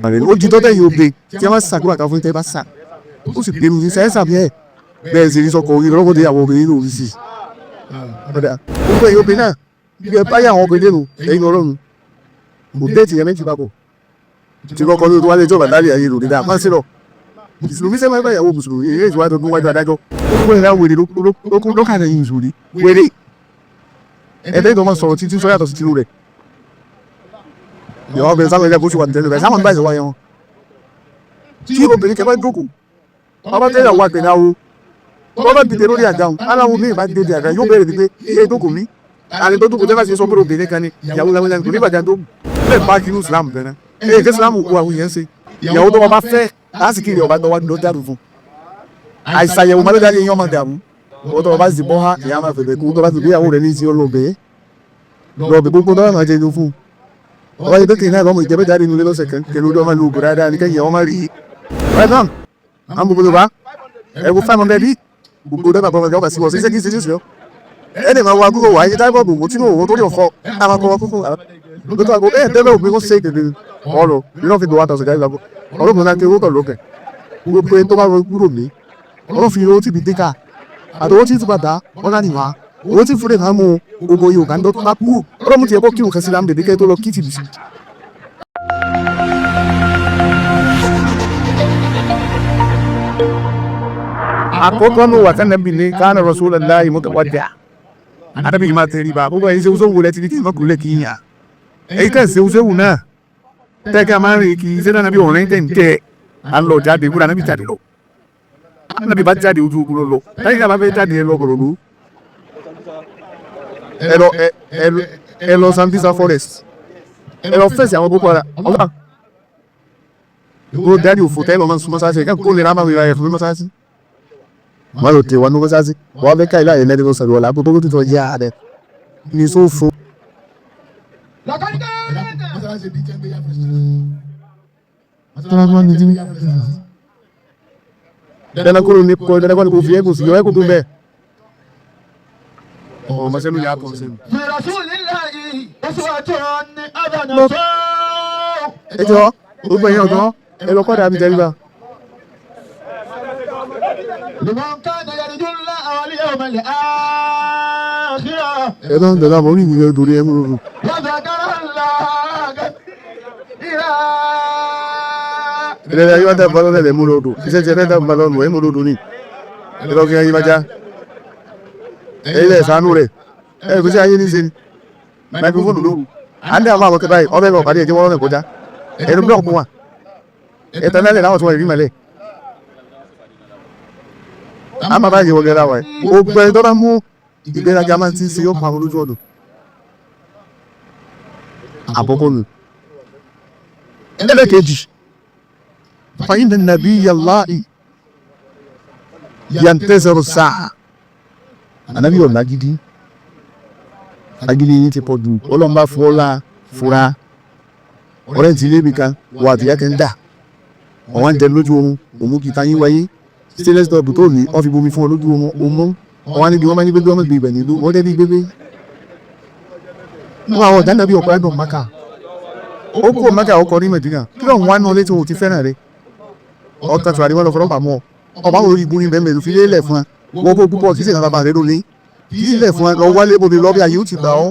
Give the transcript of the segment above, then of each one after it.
ó ju tọ́tẹ̀ yìí obìnrin tí a máa ṣàdúrà kan fún tẹ́ bá ṣà ó sì pinnu ní sẹ́yìn sàbí ẹ̀ bẹ́ẹ̀ sì ní sọkọ̀ orí lọ́wọ́dé àwọn obìnrin lòun sí gbogbo ẹ̀yin obìnrin náà bí ẹ báyà àwọn obìnrin lẹ́nu ẹ̀yin ọlọ́run kò déètì yẹn méjì papọ̀ tí kọ́kọ́ ló tó wálé ìjọba dálé ayé lòdì dáa máa ń sírọ̀ mùsùlùmí sẹ́yìn máa ń bá ìyàwó mùsùlùmí èyí èjì wájú ọdún wájú adájọ́ gbogbo ìlà wèrè lókàdé yìí mùsùlùmí wèrè ẹ̀dẹ́ ìdánwò sọ̀rọ̀ títí sọ yàtọ̀ sí tìlú rẹ̀ ìyàwó obìnrin sáwọn ẹgbẹ́ bó ṣe wà nìtẹ́lẹ̀ rẹ̀ sáwọn báyìí wáyé wọn tí obìnrin kẹfẹ́ jókòó ọba tẹ́lẹ̀ wà pẹ̀lú àwọn bọ́bá dìde lórí àdáhùn aláwo mi ìbá dìde àdáhùn yóò bẹ̀rẹ̀ wípé iye ìdókòó mi àti tó dúkòó tẹ́fà sí sọ pé obìnrin kan ni ìyàwó làwọn ìlànà kò ní ìbàjẹ́ tó bẹ́ẹ̀ bá kí ní ìsìlámù bẹ̀rẹ̀ èyí kí ìsìlámù wo àwọn èèyàn ṣe ìyàwó tó wọn bá fẹ́ lásìkò ìrìn ọba tó wá ló dàrú fún àìsàyẹ̀wò má ló dájú yẹn ọmọ dàrú owó tó wọn bá sì bọ́ ha ìyá máa fẹ̀fẹ̀ kó tó bá sì bí ìyàwó rẹ̀ ní ìsìn ọlọ́ọ̀bẹ̀ gbogbo tó wà máa jẹ inú fún ọba yìí tẹ́kẹ̀ náà lọ́mọ ìjẹ́bẹ́ jáde nílé lọ́sẹ̀ kan kẹlẹ́ ojú ọmọ ìlú ògùn dáadáa ní kẹ́yìn ọmọ rí right now àwọn gbogbo yorùbá ẹ̀wọ̀ 500 bí gbogbo dábàá bọ́ ọmọdé sí wọ́n sí ṣẹ́kí ṣe ṣe ẹni máa wá gbogbo wáyé táìbọ̀dù mo tí mo wò tó ní ọ̀fọ́ àmàkọ́ kókó lótó àgbo ẹ̀ tẹ́lẹ̀ òpin kó ṣe kéde ọ̀rọ̀ yóò fi gbowó àtàwọn ṣẹ̀dá ìlàgbọ́ ọ̀rọ̀ mi náà ké owó kọ̀ọ̀lọ́kẹ̀ gbogbo ẹni tó bá rọ kúrò ní ọ̀rọ̀ fi owó tí bi déka àtọwọ́ tí tìbàdà ọ̀nà nìwá owó tí fúnra ìhàmù gbogbo yorùbá ń dọ́tún bá kú ọ̀rọ̀ mu ti ẹ̀kọ́ kí òun kẹsì lámùdè dékẹ́ tó lọ kí tìbìsì. àkọ́kọ́ ní wà tánàbí ní káàna rasulullahi mutawaddi'a àdàbí ìmá tẹ̀rí bá gbogbo ẹ̀yin ṣe wúlẹ̀ tí ní kí n mọ́kùnlẹ̀ kí yàn èyí kẹ́ ṣe wúṣẹ́wù náà tẹ́kẹ́ a máa ń rìn kí ṣé náà bí ọ̀rẹ́ tẹ̀ ń tẹ́ à ń lọ jáde wúlẹ̀ anábì jáde lọ anábì bá jáde ojú ogun lọ táyì ká bá fẹ́ jáde ẹ lọ bọ̀rọ̀ lọ ẹ lọ Sambisa forest ẹ lọ fẹ́sì àwọn boko haram ọlọ́pàá ó dáàdi òfò tẹ́lọ̀ máa ń súnmọ́ sáṣẹ kẹ́kọ̀ọ́ lè rámà wíwá ẹ̀fọ́ mímọ́ sáṣẹ wọ́n lò tẹ̀ wọ́n ní sáṣẹ wọ́n fẹ́ ká ilé àyè lẹ́dẹ̀ẹ́ sọ̀rọ̀ wọ́n lápò tó tó yá rẹ̀ ní sófo. danakoro ni kò fi ẹ̀kọ́ sí yọ ẹ̀kọ́ tó bẹ́ẹ̀ ọmọ sẹ́nu yà á kọ́ sẹ́nu. ẹ jọ gbogbo ẹ̀yin ọ̀dọ́ ẹ lọ kọ́dà mi tẹ́lifà. ẹ náà ń dẹ̀dá mọ́ ní ìgbìyànjú torí ẹ múlò. ìrẹ̀lẹ̀ ayé wá dá balọ̀ lẹ̀ múlò odò iṣẹ́ ti ẹ̀rẹ́ dá balọ̀ nù ẹ̀ múlò odò ní. ẹ lọ kí ayé bá já ẹ ilẹ̀ ìsánú rẹ̀ ẹ kò sí ayé ní ṣe ni máikrófóònù lóru à ń dẹ́ àwọn àwọn kẹfà yìí ọbẹ̀ lọ pàdé ẹ̀jẹ̀ wọ́n rẹ̀ kọjá ẹnu blọọkù wa ẹ̀tàn lálẹ́ láwọn tí wọ́n rí mẹ́lẹ̀ a máa bá ìyẹ̀wò gẹ́gẹ́ láwọn ẹ̀ gbogbo ẹni tó bá mú ìgbéraga máa ti ṣe yóò pa àwọn olójú ọdún àbọ̀kọ́ nù. ẹlẹ́kejì fàyín nàbí yàláì yàntẹ́sẹ̀rọ̀ sáà ànábì ọ̀la gidi agidi yìí ti pọ̀ jù ọlọ́mọba fọlá fura ọ̀rẹ́ ti ilé mi kan wà àtìyá kan dà ọ̀wọ́n jẹ lójú oorun òun kì í ta yín wáyé stainless stop tó ní wọ́n fi bomi fún ọ lójú oorun òun ọ̀wọ́n níbi wọ́n máa ní gbégbé wọ́n gbé ibẹ̀ nílùú wọ́n dẹ́ bí gbégbé. wọ́n àwọn ọ̀dà nàbí ọ̀pọ̀ ẹ̀dùn maka ó kó maka ọkọ̀ ní Mẹ̀dínà kí ló ń wá náà létí òun ti fẹ́ràn rẹ̀ ọ̀tà tó àdìwọ́n lọ fọlọ́pàá mọ́ ọba wo ibu ní bẹ́ẹ̀ mẹ́rin fi lélẹ̀ fún wa wọ́n kó púpọ̀ kí sèkà bàbá rẹ̀ lónìí kí sílẹ̀ fún wa lọ wálé bòbí lọ́bí ayé ó ti gbà ọ́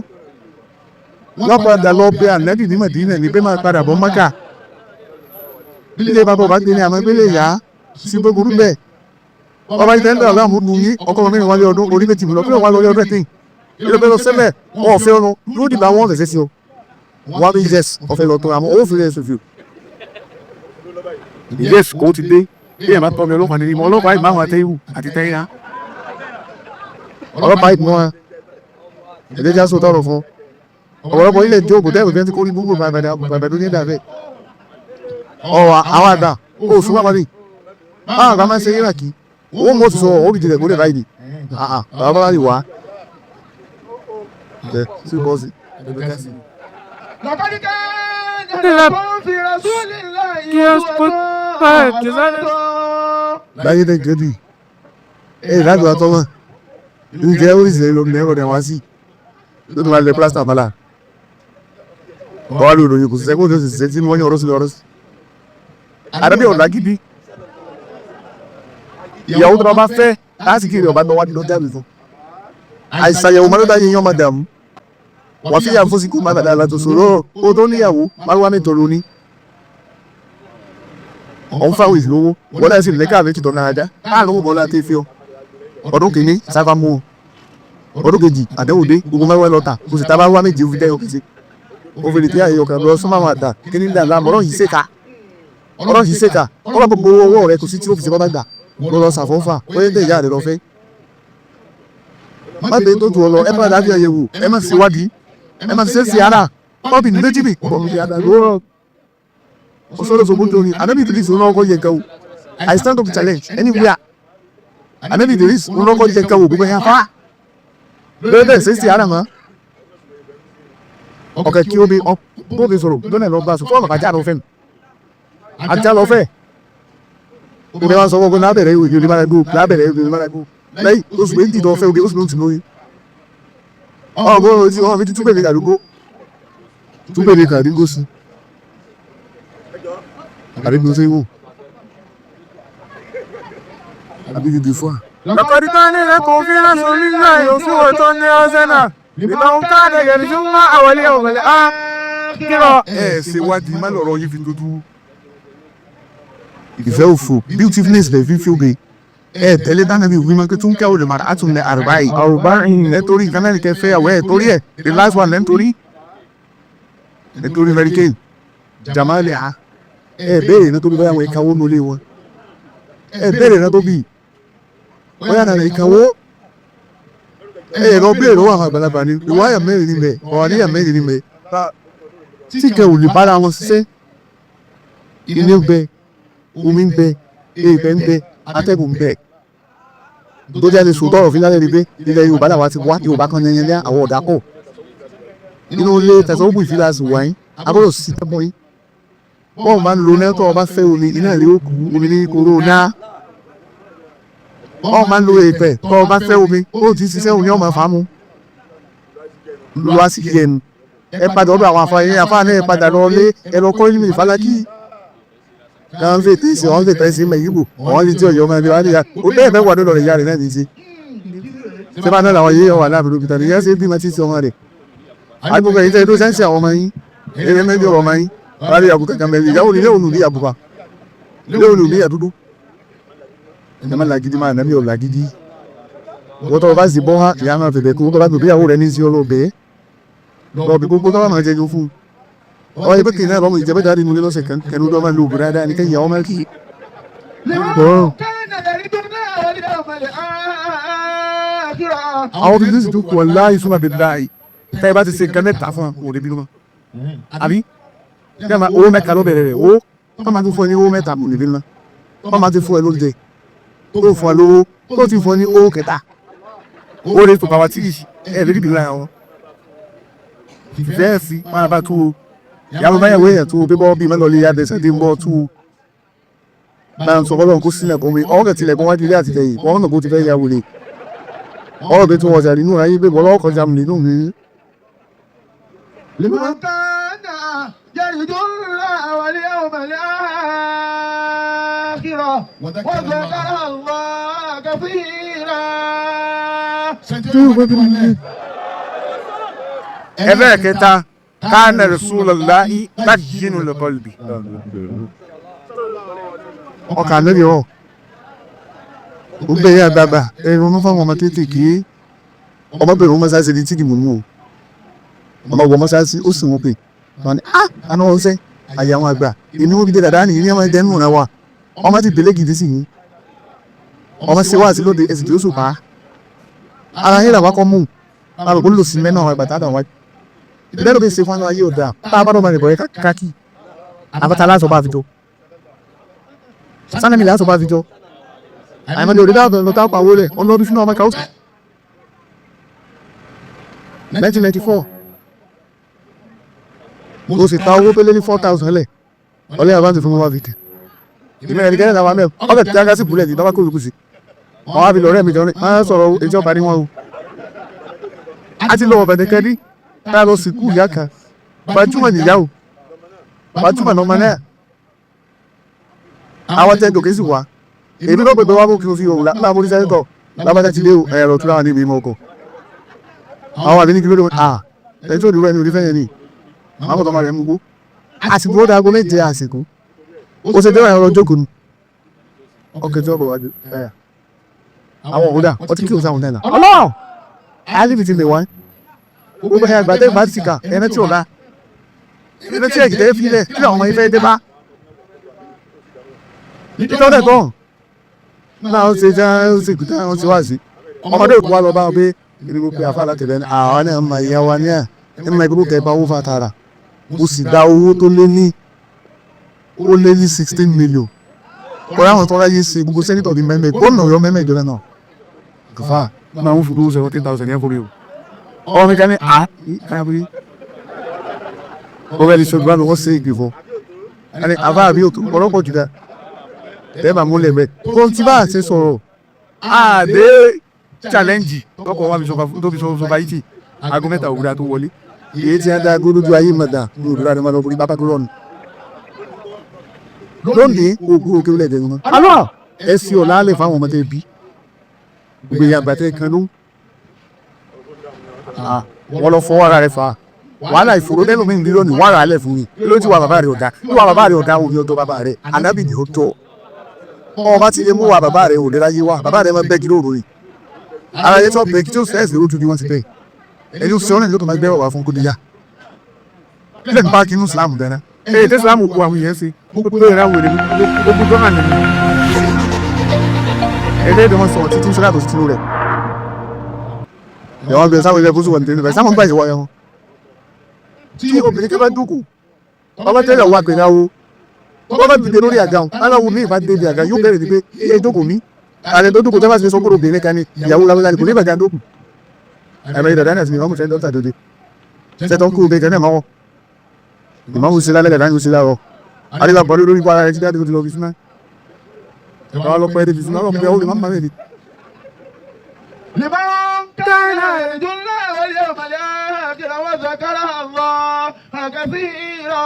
wọ́n padà lọ bẹ ànẹ́bì ní Mẹ̀dínà ní pé máa padà bọ́ maka ilé bàbá ọba gbé ní àmọ́ gbélé yá sí gbogbo bẹ́ẹ̀ ọba ìtẹ́lẹ̀ ọlọ́run nù yín ọkọ̀ mẹ́rin wálé ọdún orí méjì lọ kílọ̀ wá lórí ọdún ẹ̀tìn ilé bẹ́ẹ̀ lọ sẹ́lẹ̀ ọ̀fẹ́ ọ̀run ló dìbò àwọn ọ̀fẹ́ sí o wọ́n bí yes ọ̀fẹ́ lọ tó àmọ́ ó fi rẹ̀ sọ̀fì yes kò ti dé bí ẹ̀ máa tọ́ mi ọlọ́pàá nínú ọlọ́pàá ìmọ̀ àwọn àtẹ́yìwò àti tẹ́yìnà ọlọ́pàá ìmọ̀ wọn ẹ̀dẹ́jà sọ tọrọ fún ọ̀pọ̀lọpọ̀ ilẹ̀ tí ògùn tẹ́ẹ̀bù fẹ́ ti kó ní gbogbo bàbẹ̀ tó ní ìdàbẹ̀ ọ̀wà àwọn àgbà ó sún wà pàdé àwọn àgbà máa ń ṣe ìràkí owó mọ́ ti sọ ó bìí tilẹ̀ kó lè báyìí bàbá bá rí wá sí bọ́ọ̀sì báyìí dẹ̀ gẹ́bì ẹ̀ láti wà tọ́mọ̀ ǹjẹ́ oríṣiríṣi ló ní ẹ̀rọ rẹ̀ wá sí ló ti máa lẹ plásítà mọ́lá bọ́ọ̀lù ìròyìn kò sí sẹ́kùn tó sì ṣe tí wọ́n yàn ọ̀rọ̀ sí lọ́rọ̀ sí àdàbí ọ̀la gidi ìyàwó tó bá fẹ́ láti kiri ọba lọ́wọ́ ló dábì fún àìsàyẹ̀wò máa ló dáyé yan madam wà fi yàgò sí kó má bàdá àlàtò sọ̀rọ̀ ó tó níyàwó márùwá mi tọrọ ní ọ̀n fáwọn ìlówó wọ́n láì sí ìlẹ́kà méjì tọ́ náà dá láàrín owó bọ́lá tẹ́ fi ọ ọdún kìíní sáfà mú ọdún kejì àdéhùndé gbogbo mẹ́wàá lọ́ta kò sì tábà wá méjì òfin dẹ́yọ̀ kìí ó fi lè tí àyè ọkàn lọ súnmọ́ àwọn àdá kí ní dàgbà ọ̀rọ̀ yìí ṣèkà ọ̀rọ̀ gbogbo owó rẹ kò sí tí ó fi ṣe bá gbà lọ lọ ṣàfọ́fà ó yẹ ìyá rẹ lọ fẹ́ má bẹ́ẹ̀ tó tu ọ lọ ẹ má dábìí àyẹ̀wò ẹ má ṣèwádìí ẹ má ṣe sí ara ọbì ní méjì bì ọ̀rọ̀ ìyá rẹ lọ́rọ̀ ọ̀ṣọ́rọ̀ ṣògbọ́n tó ní ànábì Idris òun náà kọ́ yẹ nǹkan o I stand up to challenge anywhere ànábì Idris òun náà kọ́ yẹ nǹkan o gbogbo yẹn fa bẹ́ẹ̀ bẹ́ẹ̀ ṣe sí ara mọ́ ọ̀kẹ́ kí omi bóbi sọ̀rọ̀ lónìí lọ́ọ́ bá a sọ fún ọ̀nà kájà lọ fẹ́ mi ajá lọ fẹ́ òkè wọn sọ fún lábẹ̀rẹ̀ ìwé ìdílé máa gbó lábẹ̀rẹ̀ ìwé ìdílé máa gbó lẹ́yìn oṣù méjì tó fẹ́ oge oṣù méjì lóyún ọgbọ́n tí wọ́n fi ti túbẹ̀ ní kàdúgbò túbẹ̀ ní kàdúgbò sí àdúgbò sí ìwò àdúgbò fún wa. lọ́kọ̀dí tó ní lẹ́kọ̀ọ́ fi hàn sọ nígbà yòókù ọ̀tọ́ ní ọ̀sẹ̀ náà ìgbà ń ká ẹ̀yẹ̀ ní fún wa àwọlé ọ̀mọ̀lẹ́ á kírọ̀. ẹ ṣe wádìí má lọ̀rọ̀ yín fi dúdú ìfẹ́ òfò beautifulness lè fi fi oge ẹ tẹ́lẹ̀ dáná bíi wíwọ́n pé tún kẹ́ òde màrà àtúnlẹ̀ àrùbáyé nítorí ìkànnì kẹfẹ́ àwọ̀ ẹ̀ torí ẹ̀ the last one nítorí mẹ́ríkẹ́ jamale ha ẹ béèrè náà tó bí báyà wọn ìkàwó nulẹ̀ wọn ẹ béèrè náà tó bí wọ́n yà nàlẹ́ ìkàwó ẹ lọ béèrè wọn àwọn àgbàlagbà ni ìwáyà mẹ́rin níbẹ̀ ọ̀hánìyà mẹ́rin níbẹ̀ tí kẹ́ ò lè bára wọn ṣiṣẹ́ ilé ń bẹ omi ń bẹ èèpẹ̀ ń bẹ atẹ́gùn ń bẹ tó jẹ́ ní sòtọ́ ọ̀rọ̀ fílẹ̀ rí pé ilẹ̀ Yorùbá làwọn ti wá Yorùbá kan ní ẹyẹlẹ́ àwọn ọ̀dà pọ̀ inú ilé tẹ̀sán ògùn ìfìlà sì wáyé agbọ́dọ̀ sí tẹ́bọ̀ yín wọ́n máa ń lo nẹ́tọ̀ ọba fẹ́ omi iná ìlú òkú omi ní kòrónà wọ́n máa ń lo èèpẹ̀ tọ́ ọba fẹ́ omi ó ti ṣiṣẹ́ òní ọmọ fàámu lọ́wọ́ sí kí ẹnu ẹ padà ọdọ̀ àwọn afáàní ẹ padà lọ lé ẹ lọ kọ́ nínú ìfàlákì kan fi tí ìsìn wọn fi tẹ̀sí mẹ́yìnbó wọn ti tí ọ̀yọ́ ọmọ ẹni wá níyà ó bẹ́ẹ̀ fẹ́ wà lọ́dọ̀ rẹ̀ ìyá rẹ̀ náà ní í ṣe ṣé bá náà làwọn yéé wà láàbùrú bìtà nìyẹn ṣe bímọ títí ọmọ rẹ̀ agbègbè yìí tẹ́ tó sẹ́ńsì àwọn ọmọ yín eré mẹ́bí ọ̀rọ̀ ọmọ yín wọ́n rí àbùkà kan mẹ́rin ìyàwó nílé ònù ní àbùkà nílé ònù ní àdúdú ẹ má làgídí máa nàbí ọ̀là gidi wọ́n tọ́ bá sì bọ́ ha ìyá máa fẹ̀fẹ̀ kó tó bá gbé ìyàwó rẹ̀ ní sí ọlọ́ọ̀bẹ lọ́ọ̀bì gbogbo tó bá máa jẹun fún ọ ẹgbẹ́ kìí náà lọ́mọ ìjẹ́bẹ́ dáadé nulẹ̀ lọ́sẹ̀ kan kẹnu tó máa lo ògùn dáadáa ní kẹ́yìn àwọn máa kì í. àwọn obìnrin sì tún kù ọ̀la ìsúnmọ̀ bẹ̀rẹ̀ dáa yìí tẹ́ ẹ bá ti ṣe nǹkan mẹ́ta fún àwọn òde bínú mọ́ àbí owó mẹ́ta ló bẹ̀rẹ̀ rẹ̀ wọ́n máa tún fún ẹ ní owó mẹ́ta òde bínú mọ́ wọ́n máa ti fún ẹ lóúnjẹ tó fún ẹ lówó tó ti fún ẹ ní owó kẹta owó rẹ̀ tó kàwá tí ẹ̀ lórí ìbílẹ̀ àwọn ìfẹ́ fi máa bá tó o yàrá báyà wéyà tó o bí bọ́ bí mẹ́lọ lè yàdẹ̀ sẹ́dí ń bọ́ tó o máa ń sọ fọlọ́run kó sílẹ̀ kó mi ọ̀rọ̀ tilẹ̀ kó wájú ilé àtìlẹyìn wọ́n náà kó ti fẹ́ ya wòlé ọ̀rọ̀ bí tó wọ̀jà nínú ayé bí bọ́lá ọkọ̀ jam nínú mi. لمن كان يرجو الله واليوم الآخر وذكر الله كثيرا. ẹlẹ́ẹ̀kẹta kana rasulullahi layyinul qalbi ọkàn lórí ọ̀ ó gbẹ̀yẹ àgbàgbà ẹ̀rọ ọmọ fáwọn ọmọ kéékèèké ọmọbìnrin wọn mọ́sáàsì ní tíì mú ọmọ wọ mọ́sáàsì ó sì wọ́n pè wọ́n ní àná wọn sẹ́ àyè àwọn àgbà ìní wọn bí dé dàdá nìyí ní ọmọ ẹ̀dẹ́ nù náà wà ọmọ ti bèlè gidi sí yìí ọmọ sí wá sí lóde ẹ̀sìn tí ó sùn pa ara yẹn làwọn kọ́ mú àwọn kò lò sí mẹ́nà àwọn ìgbà tá àdàn wájú bẹ́ẹ̀ ló bí ṣe fún ayé ọ̀dà tá a bá dọ̀mọ̀ ìbọ̀ yẹ káàkiri àbáta aláṣọ bá fi jọ sánẹ́mì láṣọ bá fi jọ àìmọ̀dé òdìdá lọ́tà pàwó rẹ̀ ọlọ́bí fún ọmọ kàó 1994 ó sì ta owó pélé ní 4,000 lẹ̀ ọlẹ́ àbáǹtì fún ọmọ fìtì ìmọ̀ ẹ̀rí kẹ́rẹ́ àwọn mẹ́rin ọkọ̀ tí a gá sí búlẹ̀ ní tọ́wọ́ kúrò kùsì wọ́n wá fi lọ́rẹ́ mi jọ ní máa sọ̀rọ̀ èjì ọba ní wọn o a ti lọ ọ̀bẹ̀dẹ̀ kẹ́rí tá a lọ sí kú ìyá kan gbajúmọ̀ nìyá o gbajúmọ̀ náà máa náà àwọn tẹ́ńtò kì í sì wá èmi ló pèpè wá bó kí n fi òun lábàá mo ní sẹ́ńtọ̀ lábàá ti dé ẹ̀rọ tó láwọn níbi ìmọ̀ ọkọ̀ àwọn àbí ní kí ló dé wọn ẹni tó dúró ẹni orí fẹ́yẹn ni àwọn ọ̀tọ̀ máa rẹ̀ mú gbó àsìkò ó dago méje àsìkò ó ṣe dẹ́wà ẹ̀rọ jókòó ni ọkẹ́ tí wọ́n bọ̀ wájú àwọn òwúdà ọtí kí o sáwọn náà ọlọ́ọ̀ alíbi ti lè wá ó bẹ̀rẹ̀ àgbàdé ìbátìkà ẹni tí ò lá ẹni tí ẹ̀gìdẹ́ fílẹ̀ kí àwọn ọmọ ifẹ̀ dé bá ìtọ́lẹ̀ tán náà ó ṣe já ó ṣe kùtà ó ṣe wá sí ọmọdé òkú wa lọ bá wọn pé ìdíbò pé àfàlà tẹ̀lé ní àwọn náà máa yá wa ní ẹ̀ máa gbogbo kẹfà owó fa tààrà ó sì dá owó tó lé ní 16 million kọ́ra àwọn tó ráyè ṣe gbogbo sẹ́nitọ̀ di mẹ́mẹ́ gómìnà Ọ̀yọ́ mẹ́mẹ́ ìjọba náà kọfà máa ń fúdú 17,000 yẹn fúri o ọmọ mi ká ní káyàbí ọmọ ẹni ṣọgbà mi wọ́n ṣe ìgbìfọ́ ẹni àbá àbí ọ̀pọ̀lọpọ̀ jùlọ tẹ́ bá múlẹ̀ bẹ́ẹ̀ tó ti bá ṣe sọ̀rọ̀ àdé challenge tọkọ wa tó fi sọba yìí tì aago mẹ́ta òwúrọ̀ tó wọlé èyí tí a dá gbólójú ayé mọ̀dà ní òwúrọ̀ àdé mọ̀dà bàbá tó rọrùn lónìí ogun òkè wọlé ẹ̀dẹ̀ wọn. alọ́ ẹ sí ọ̀la alẹ́ fáwọn ọmọdé bí gbìyànjú àgbàtẹ́ kan ló wọ́n lọ fọwọ́ ara rẹ̀ fa wàhálà ìfòró lẹ́nu mi nílò ní wàrà alẹ́ fún mi ló ti wà bàbá rẹ̀ ọ̀dà wà bàbá rẹ̀ ọ̀dà òní ọ̀dọ̀ bàbá rẹ̀ ànábì ni ó tọ̀ ọba ti lè mú wa bàbá rẹ̀ òní láyé wa bàbá rẹ̀ máa bẹ́ kí lóòrò yìí ara yẹn tó bẹ kí tó fẹ́ẹ́ sí lójú ni wọ́n ti bẹ́ẹ̀ ẹni ó sọ́ọ́nà ìlú tó máa gbẹ́rọ̀ wá fún kó níyà ilẹ̀ ń bá kí inú Islam dáná èyí tí Islam kó àwọn èèyàn sí gbogbo ìrìn àwọn èrè gbogbo gọ́nà nìyí ẹlẹ́dẹ̀ wọn sọ̀rọ̀ títí sọ́dà tó ti rẹ̀ ẹ̀wọ̀n bẹ̀rẹ̀ sáwọn ilẹ̀ fúnṣù wọn tẹ̀lé sáwọn gbà ìṣẹ̀wọ̀ ẹ̀wọ̀n tí obìnrin kẹ́ bá dúkù ọmọ tẹ́lẹ̀ wà pẹ̀lú àwọ wọ́n bá dìde lórí àga wọn aláwo mi ìbá débi àga yóò bẹ̀rẹ̀ ní pé iye ìjókòó mi àrẹ tó dúkù tẹ́ bá ti sọ kúrò obìnrin kan ní ìyàwó lábẹ́lá kò ní ìbàjá dúkù ẹ̀mẹ́ ìdàdá náà ti ní ọmọ tẹ́ dọ́kítà dòde tẹ́tọ́ kúrò bẹ́ẹ̀ kẹ́ mọ́wọ́ ìmọ̀wù sí lálẹ́ dàdá ní oṣù láwọ̀ àríwá bọ́lú lórí pa ara rẹ̀ títí àti lọ fi súná àwọn ọlọ́pàá ẹ̀dẹ̀ fi súná ọlọ́pàá ẹ̀hó lè má má mẹ́rin. لمن كان يرجو الله واليوم الآخر وذكر الله كثيرا.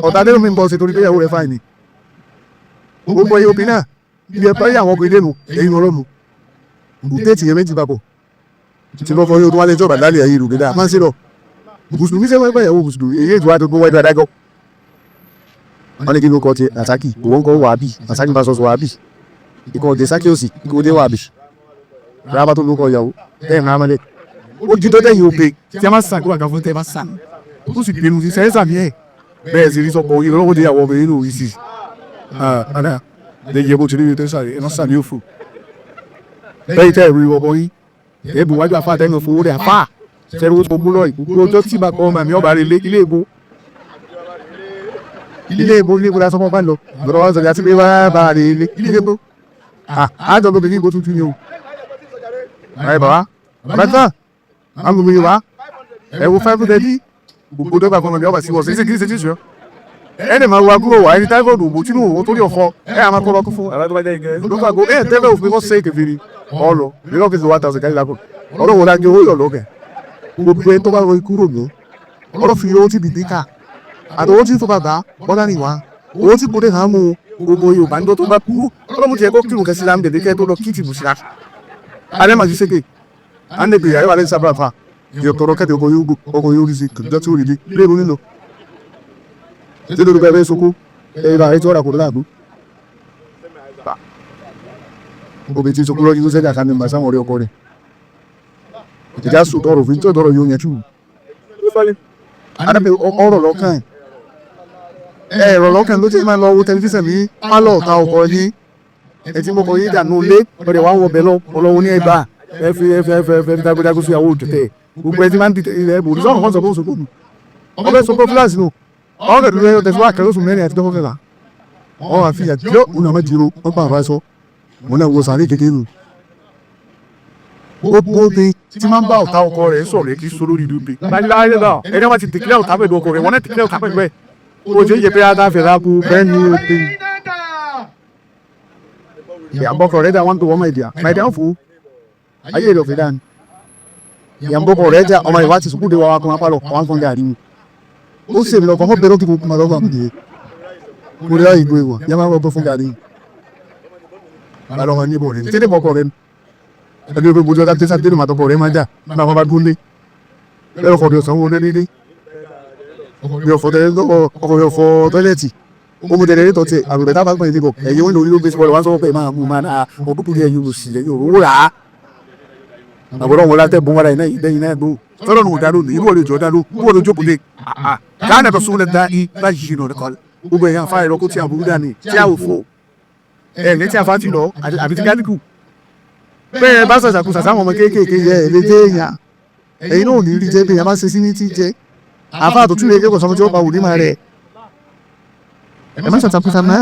ọ̀tá dẹ́nu mi ń bọ̀ ṣe torí pé ìyàwó rẹ̀ fáìní gbogbo ẹ̀yẹ obìnrin náà ibi ẹ̀pẹ́ yà àwọn ọkùnrin lẹ́nu ẹ̀yìn ọlọ́nu ìtẹ́ẹ̀tì yẹn méjì papọ̀ tí lọ́ fọ́ yóò tó wálé ìjọba lálẹ́ ayé ìrùgẹ́dà máa ń ṣe lọ mùsùlùmí ṣe wọ́n ìyàwó mùsùlùmí èyí ètò àti gbogbo ẹ̀dọ̀ adágọ́ wọ́n ní kí ló kọ́ ti àtàkì òun kọ́ wàhábì àtàkì bá sọ́sọ́ wàhábì ikọ̀ òdè sákì òsì ikọ̀ òdè wàhábì rábà tó ló kọ́ ìyàwó ẹ̀ ń rámọ́lẹ̀ ó ju tó tẹ̀yìn òpè tí a máa sàn kó àga fún tẹ́ bá sàn ó sì pinnu sí sẹ́yìn sàmì ẹ̀ bẹ́ẹ̀ sì rí sọ́kọ̀ òye lọ́wọ́ dé ìyàwó ọbẹ̀ nínú òyìn sí àdá lè yẹ bó ti rí tẹ́ sàrí ẹ̀ náà sàmì òfò bẹ́ẹ̀ tẹ́ ìrù ọkọ̀ yín ẹ̀ bù wájú àfáà tẹ́yìn fowó rẹ̀ àfáà sẹ́rù ó gbogbo lọ́ọ̀ gbogbo ọjọ́ tí bá kọ́ ọmọ mi ọba rẹ̀ lé ilé ìbò lásán mọ́ bá lọ lọ́dọ̀ wọn sọ̀rọ̀ àti pé wá bá rẹ̀ lé ilé ìbò àjọ lóbìnrin ìbò tuntun ni o ẹ̀ bàbá bàtà àwọn obìnrin wa ẹ̀ wo fẹ́ẹ́ fún ẹbí gbogbo dọ́gba kan ọmọ mi ọba sí wọ́n ṣe kí ṣe tí ṣe ẹni máa wá kúrò wá ẹni táífọ̀dù òbò tínú òwò tó ní ọ̀fọ́ ẹ̀ àmà kọ́ lọ́kú fún àgbàdo ẹ̀ tẹ́lẹ̀ òfin kọ́ sẹ́ẹ̀kì fi ni ọ̀lọ́ nígbà fi ṣe 1,000 káyìí lákò ọ̀rọ̀ wò lájọ owó ìyọ̀lọ́kẹ̀ gbogbo ẹni tó bá wọ kúrò ní ọ̀rọ̀ fi owó tí bìbí kà àti owó tí tó bá bá bọ́dá nìwá owó tí kò dé hàn mú gbogbo Yorùbá ní tó bá kúrò ọlọ́mú tiẹ̀ kó kírun kẹsí láàmú dèdè kẹ́ tó lọ kí tìbù síra alẹ́ màá ti ṣèké à ń dèbè àyẹ̀wò alẹ́ sábà fa ìyọ̀tọ̀rọ̀ kẹ́tẹ̀ ọkọ̀ yóò rí sí kìlọ̀ tí ó rí lé léèrú nílò tí lórí bẹ́ẹ̀ sọ́kó ẹ̀rọ àrẹ tí ó rà kò láàbù obìnrin tí sọ́kó lọ́jọ́ tó sẹ́jà kan ní màá sáwọn ọ̀rẹ́ ọkọ rẹ̀ ìjà sòtọrọ òfin tí ọ̀tọ̀rọ̀ yóò yẹn tù adábẹ́ ọ̀rọ̀ lọ́kàn ẹ̀rọ lọ́kàn ló ti máa lọ wo tẹlifíṣàn ní pálọ̀ ọ̀tá ọkọ yín ẹtí mọ́kọ yín dànù lé ọ̀rẹ́ wa ń wọbẹ̀ lọ ọlọ́wọ́ ní ẹ̀bà ẹ̀fẹ̀ dágbédágbé sí àwọn òjòtẹ̀ gbogbo ẹtí máa ń dìtẹ̀ ilẹ̀ ẹ̀bùn òdìsọ́nù kan sọ fún òṣogbo ọbẹ̀ sọ fúláàsì nù ọ̀rẹ́ tó lẹ́yọ tẹ̀síwá kẹrọ́sùn mẹ́rin àti dọ́kọ̀kẹ́lá ọ̀rọ̀ àfihàn tí ó ń nàmẹ́ dìrò wọ́n bá àbá sọ wọn náà wo sàárè kékeré nù gbogbo obìnrin tí máa ń bá ọ̀tá ọkọ rẹ̀ sọ̀rọ̀ kí sọ lórí ìdúgbò láyé náà ẹni wọn ti tìkílẹ̀ ọ̀tá pẹ̀lú ọkọ rẹ̀ wọn náà tìkílẹ̀ ọ̀tá pẹ̀lú ẹ̀ o jẹ́ yẹ pé a dáfẹ́ rákú bẹ́ẹ̀ ni o ti ìyàbọ̀kọ̀ rẹ̀ dá wọn tó wọ́n mọ̀ ìdíyà máa dá fún ayé ìlú ọ̀fẹ́ dání ìyàbọ̀kọ̀ rẹ̀ dá ọmọ ìwà ti sùkúrò wa kan apálọ̀ àwọn kan gàrí mi ó sì èmi lọ́kọ̀ wọ́n bẹ̀rẹ̀ kí mo máa lọ́gbà mí nìyẹn mo rí láyé ìgbó ìwọ̀n yẹn máa ń bọ́ fún gàrí balọ̀ wọn ní ibò rẹ̀ tẹ́lẹ̀ mọ́kọ rẹ̀ ẹni pé mojú ọ̀tá tẹ́sà tẹ́lẹ̀ màtọ́kọ rẹ̀ máa jà nígbà wọn bá dún lé lẹ́yìn ọkọ̀ rẹ̀ sanwó nílé ọkọ̀ rẹ̀ fọ tọ́lẹ̀tì ó mú tẹ̀lé tọ́tì àrùbẹ̀ tá a bá gbọ́n ìdíbò ẹ̀yin wọn lórí ló gbé sọ́wọ́ wọn sọ pé máa mú máa náà ọdún yẹn yóò sì lẹ́yìn owó rà á àbúrò wọn látẹ̀ bọ́n wàrà ìdẹ́yìn náà gbó tọ́lọ́ nù dánú ní ibò lè jọ dánú ibò lè jókòó lé káàdà tó súnlẹ̀ dá i bá yìí nù kọ́ gbogbo ẹ̀yàn afá ìrọ́kó tí a burú dání tí a ò fò ní tí a fa ti lọ àbí ti gádìkù bẹ́ẹ̀ bá sàṣàkóso sáwọn ọmọ kéékèèké yẹ ẹ̀ lé jẹ́ èèyàn ẹ̀yin náà ò ní rí jẹ́ bí èèyàn bá ṣe sí ní tí jẹ́ àfa àtúntò ilé ẹgbẹ́ kọ̀ọ̀sán tí ó pa wò ní máa rẹ̀ ẹ̀ má ṣàtàkùn sàmá